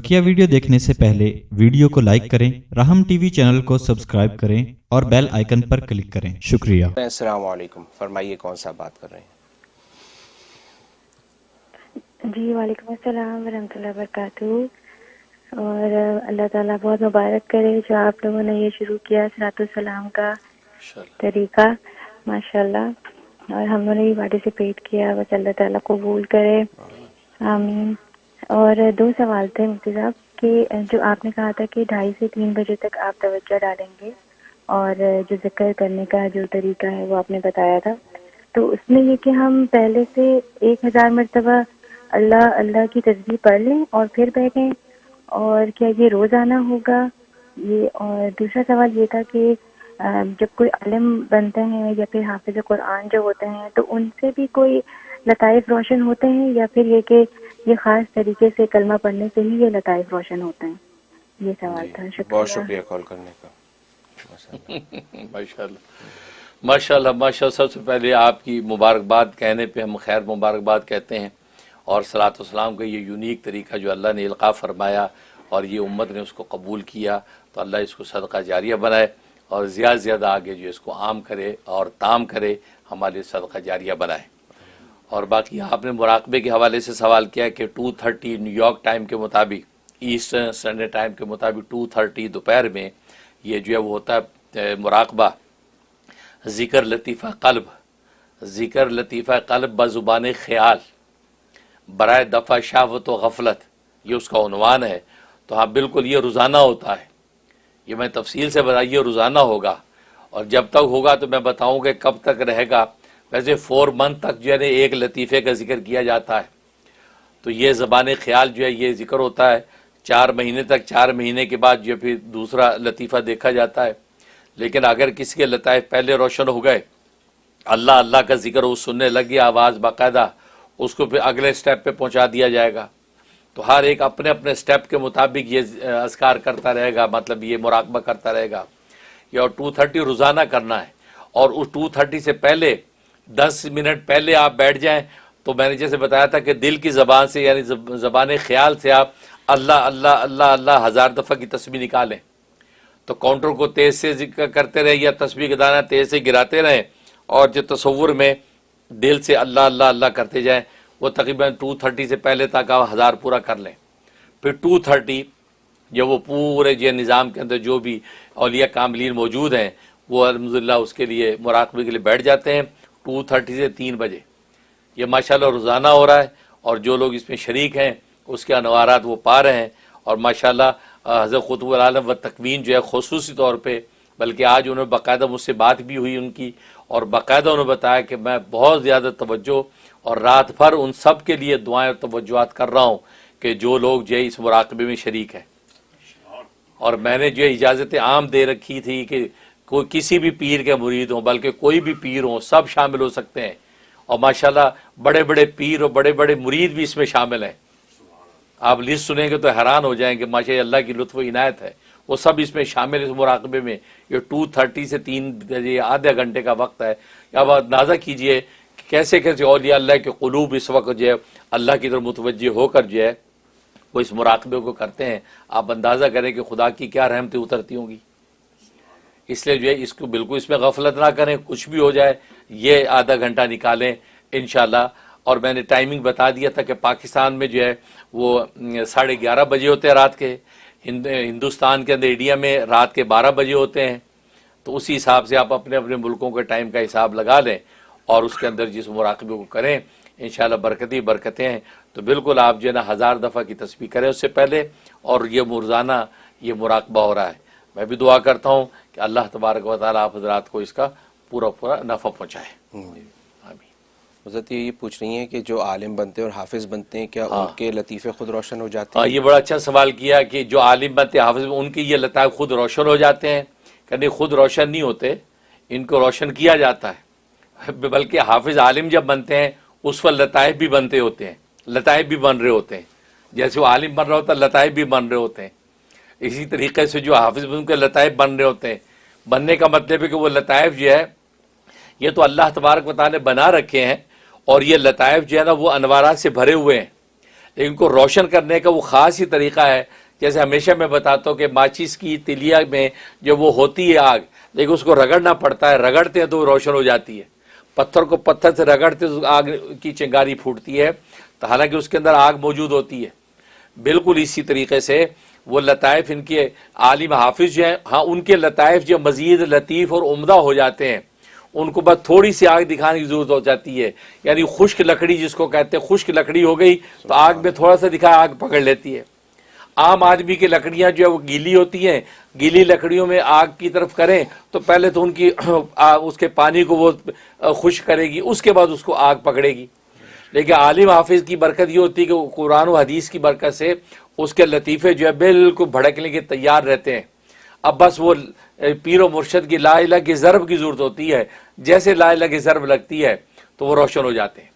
बकिया video देखने से पहले वीडियो को लाइक करें, राहम टीवी चैनल को सब्सक्राइब करें और बेल आइकन पर क्लिक करें। शुक्रिया। अस्सलाम वालेकुम, फरमाइए कौन सा बात कर रहे हैं? जी वालेकुम अस्सलाम वरहमतुल्लाहि वबरकातुहू। और अल्लाह ताला बहुत मुबारक करे जो आप लोगों ने ये शुरू किया सलातो सलाम का तरीका, माशाल्लाह। और हम लोगों ने भी पार्टिसिपेट किया, बस अल्लाह ताला कबूल करे, आमीन। और दो सवाल थे मुफ्ती साहब कि जो आपने कहा था कि 2:30 से 3 बजे तक आप तवज्जो डालेंगे और जो जिक्र करने का जो तरीका है वो आपने बताया था, तो उसमें ये कि हम पहले से 1000 मरतबा अल्लाह अल्लाह की तस्बीह पढ़ लें और फिर बैठें, और क्या ये रोज़ाना होगा ये? और दूसरा सवाल ये था कि जब कोई आलिम बनते हैं या फिर हाफिज़ कुरान जो होते हैं तो उनसे भी कोई लताइफ रोशन होते हैं, या फिर ये कि ये ख़ास तरीके से कलमा पढ़ने से ही ये लताइफ रोशन होते हैं? ये सवाल था। बहुत शुक्रिया कॉल करने का। माशाल्लाह माशाल्लाह माशाल्लाह। सबसे पहले आपकी मुबारकबाद कहने पे हम खैर मुबारकबाद कहते हैं, और सलातो सलाम का ये यूनिक तरीका जो अल्लाह ने इल्क़ा फरमाया और ये उम्मत ने उसको कबूल किया, तो अल्लाह इसको सदका जारिया बनाए और ज़्यादा से ज़्यादा आगे जो इसको आम करे और ताम करे, हमारे सदका जारिया बनाए। और बाकी आपने मुराकबे के हवाले से सवाल किया कि 2:30 न्यूयॉर्क टाइम के मुताबिक, ईस्टर्न स्टैंडर्ड टाइम के मुताबिक 2:30 दोपहर में ये जो है वो होता है मुराकबा ज़िक्र लतीफ़ा क़ल्ब, ज़िक्र लतीफ़ा क़ल्ब बज़ुबान ख़याल बराए दफ़ा शावत व गफलत, ये उसका उन्वान है। तो हाँ बिल्कुल ये रोज़ाना होता है, ये मैं तफसील से बताइए रोज़ाना होगा, और जब तक होगा तो मैं बताऊँगा कब तक रहेगा। वैसे 4 मंथ तक जो है ना एक लतीफ़े का जिक्र किया जाता है, तो ये ज़बान ख़याल जो है ये जिक्र होता है 4 महीने तक। 4 महीने के बाद जो फिर दूसरा लतीफ़ा देखा जाता है। लेकिन अगर किसी के लताइफ पहले रोशन हो गए, अल्लाह अल्लाह का जिक्र वो सुनने लग गया आवाज़ बाकायदा, उसको फिर अगले स्टेप पे पहुंचा दिया जाएगा। तो हर एक अपने अपने स्टेप के मुताबिक ये अस्कार करता रहेगा, मतलब ये मुराकबा करता रहेगा। ये और 2:30 रोज़ाना करना है, और उस 2:30 से पहले 10 मिनट पहले आप बैठ जाएं, तो मैंने जैसे बताया था कि दिल की ज़बान से यानी ज़बान ख़याल से आप अल्लाह अल्लाह अल्लाह अल्लाह 1000 दफ़ा की तस्बीह निकालें। तो काउंटर को तेज़ से जिक्र करते रहे या तस्बीह का दाना तेज़ से गिराते रहें, और जो तसव्वुर में दिल से अल्लाह अल्लाह अल्लाह करते जाएं, वो तकरीबन 2:30 से पहले तक आप 1000 पूरा कर लें। फिर 2:30 जब वो पूरे जो निज़ाम के अंदर जो भी औलिया कामिलीन मौजूद हैं वो अल्हम्दुलिल्लाह उसके लिए मुराकबे के लिए बैठ जाते हैं 2:30 से 3 बजे। ये माशाल्लाह रोज़ाना हो रहा है, और जो लोग इसमें शरीक हैं उसके अनवारात वो पा रहे हैं। और माशाल्लाह हज़रत क़ुतबुल आलम व तकवीन जो है ख़ुसूसी तौर पे, बल्कि आज उन्होंने बाकायदा मुझसे बात भी हुई उनकी, और बाकायदा उन्होंने बताया कि मैं बहुत ज़्यादा तवज्जो और रात भर उन सब के लिए दुआएं और तवज्जुआत कर रहा हूँ कि जो लोग जो है इस मुराकबे में शरीक हैं। और मैंने जो इजाज़त आम दे रखी थी कि कोई किसी भी पीर के मुरीद हों, बल्कि कोई भी पीर हों, सब शामिल हो सकते हैं। और माशाल्लाह बड़े बड़े पीर और बड़े बड़े मुरीद भी इसमें शामिल हैं। आप लिस्ट सुनेंगे तो हैरान हो जाएंगे, माशाल्लाह अल्लाह की लुत्फ़ इनायत है, वो सब इसमें शामिल इस मुराकबे में। ये 2:30 से 3 बजे आधे घंटे का वक्त है। अब अंदाज़ा कीजिए कि कैसे कैसे औलिया अल्लाह के क़ुलूब इस वक्त जो है अल्लाह की तरफ मुतवज्जह होकर जो है वो इस मुराकबे को करते हैं। आप अंदाज़ा करें कि खुदा की क्या रहमतें उतरती होंगी। इसलिए जो है इसको बिल्कुल इसमें गफलत ना करें, कुछ भी हो जाए ये आधा घंटा निकालें इंशाल्लाह। और मैंने टाइमिंग बता दिया था कि पाकिस्तान में जो है वो 11:30 बजे होते हैं रात के, हिंदुस्तान के अंदर इंडिया में रात के 12 बजे होते हैं। तो उसी हिसाब से आप अपने अपने मुल्कों के टाइम का हिसाब लगा लें और उसके अंदर जिस मुराकबे को करें इंशाल्लाह बरकती बरकतें हैं। तो बिल्कुल आप जो है ना 1000 दफ़ा की तस्बीह करें उससे पहले, और ये रोज़ाना ये मुराकबा हो रहा है। मैं भी दुआ करता हूँ कि अल्लाह तबारक व तआला आप हज़रात को इसका पूरा पूरा नफ़ा पहुँचाए। हज़रत ये पूछ रही हैं कि जो आलिम बनते हैं और हाफिज़ बनते हैं क्या उनके लतीफ़े खुद रोशन हो जाते हैं? ये बड़ा अच्छा सवाल किया कि जो आलिम बनते हैं हाफिज़ उनके ये लताइफ खुद रोशन हो जाते हैं। कहने खुद रोशन नहीं होते, इनको रोशन किया जाता है। बल्कि हाफिज़ आलिम जब बनते हैं उस पर लताइफ भी बनते होते हैं, लताइफ भी बन रहे होते हैं। जैसे वो आलिम बन रहा होता है लताइफ भी बन रहे होते हैं। इसी तरीके से जो हाफिज़ उनके लताइफ बन रहे होते हैं। बनने का मतलब है कि वो लताइफ जो है ये तो अल्लाह तबारक व तआला ने बना रखे हैं, और ये लताइफ जो है ना वो अनवारात से भरे हुए हैं। लेकिन इनको रोशन करने का वो ख़ास ही तरीका है। जैसे हमेशा मैं बताता हूँ कि माचिस की तिलिया में जो वो होती है आग, लेकिन उसको रगड़ना पड़ता है, रगड़ते हैं तो वो रोशन हो जाती है। पत्थर को पत्थर से रगड़ते तो आग की चिंगारी फूटती है, तो हालांकि उसके अंदर आग मौजूद होती है। बिल्कुल इसी तरीके से वो लताइफ इनके आलिम हाफिज जो हैं, हाँ उनके लताइफ जो मज़ीद लतीफ़ और उम्दा हो जाते हैं, उनको बस थोड़ी सी आग दिखाने की ज़रूरत हो जाती है। यानी खुश्क लकड़ी जिसको कहते हैं, खुश्क लकड़ी हो गई तो आग में थोड़ा सा दिखाया आग पकड़ लेती है। आम आदमी की लकड़ियाँ जो है वो गीली होती हैं, गीली लकड़ियों में आग की तरफ करें तो पहले तो उनकी उसके पानी को वो खुश्क करेगी, उसके बाद उसको आग पकड़ेगी। लेकिन आलिम हाफिज की बरकत ये होती है कि कुरान और हदीस की बरकत से उसके लतीफ़े जो है बिल्कुल भड़कने के तैयार रहते हैं। अब बस वो पीर व मुर्शद की ला इलाहा की ज़रब की ज़रूरत होती है, जैसे ला इलाहा की ज़रब लगती है तो वो रोशन हो जाते हैं।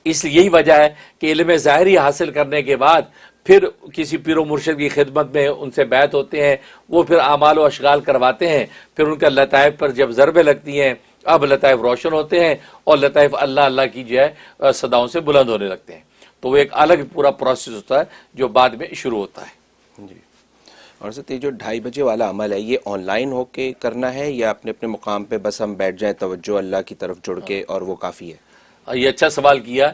इसलिए यही वजह है कि इल्म ज़ाहिरी हासिल करने के बाद फिर किसी पीर व मुर्शद की खिदमत में उनसे बैत होते हैं, वो फिर आमाल व अशगाल करवाते हैं, फिर उनका लताइफ पर जब ज़रबें लगती हैं अब लताइफ रोशन होते हैं और लताइफ अल्लाह अल्लाह की जो है सदाओं से बुलंद होने लगते हैं। तो वो एक अलग पूरा प्रोसेस होता है जो बाद में शुरू होता है जी। और सर ये जो 2:30 बजे वाला अमल है, ये ऑनलाइन होके करना है या अपने अपने मुकाम पे बस हम बैठ जाएं तवज्जो अल्लाह की तरफ जुड़ के और वो काफ़ी है? ये अच्छा सवाल किया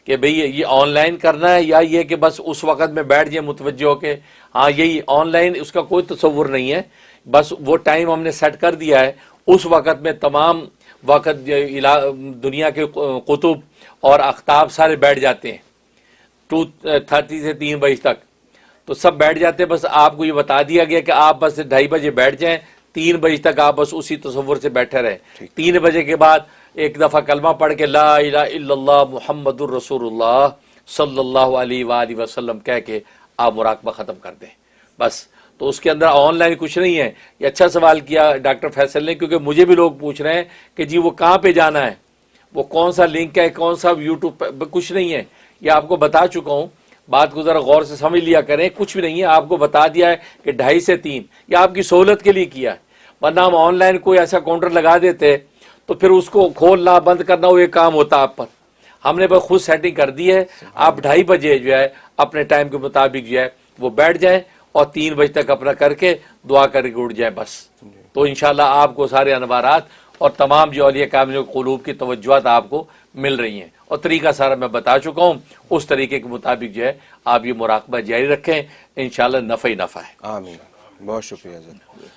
कि भाई ये ऑनलाइन करना है या ये कि बस उस वक़्त में बैठ जाए मुतवज्जो होके। हाँ, यही ऑनलाइन, उसका कोई तसव्वुर नहीं है, बस वो टाइम हमने सेट कर दिया है। उस वक़्त में तमाम वक़्त दुनिया के कुतुब और अख्ताब सारे बैठ जाते हैं 2:30 से 3 बजे तक, तो सब बैठ जाते हैं। बस आपको ये बता दिया गया कि आप बस 2:30 बजे बैठ जाएं, 3 बजे तक आप बस उसी तसव्वुर से बैठे रहें। 3 बजे के बाद एक दफ़ा कलमा पढ़ के ला इलाहा इल्लल्लाह मुहम्मदुर रसूलुल्लाह सल्लल्लाहु अलैहि वसल्लम कह के आप मुराकबा ख़त्म कर दें बस। तो उसके अंदर ऑनलाइन कुछ नहीं है। ये अच्छा सवाल किया डॉक्टर फैसल ने, क्योंकि मुझे भी लोग पूछ रहे हैं कि जी वो कहाँ पे जाना है, वो कौन सा लिंक है, कौन सा यूट्यूब पे, कुछ नहीं है। ये आपको बता चुका हूँ, बात को ज़रा गौर से समझ लिया करें। कुछ भी नहीं है, आपको बता दिया है कि 2:30 से 3, ये आपकी सहूलत के लिए किया है। वरना हम ऑनलाइन कोई ऐसा काउंटर लगा देते तो फिर उसको खोलना बंद करना वो एक काम होता आप पर। हमने बस खुद सेटिंग कर दी है। आप 2:30 बजे जो है अपने टाइम के मुताबिक जो है वो बैठ जाए और 3 बजे तक अपना करके दुआ करके उठ जाए बस। तो इंशाल्लाह आपको सारे अनवारात और तमाम जो औलिया कामिल क़ुलूब की तवज्जुहात आपको मिल रही हैं। और तरीका सारा मैं बता चुका हूँ, उस तरीके के मुताबिक जो है आप ये मुराकबा जारी रखें, इंशाल्लाह नफ़ा ही नफ़ा है। आमीन। बहुत शुक्रिया सर।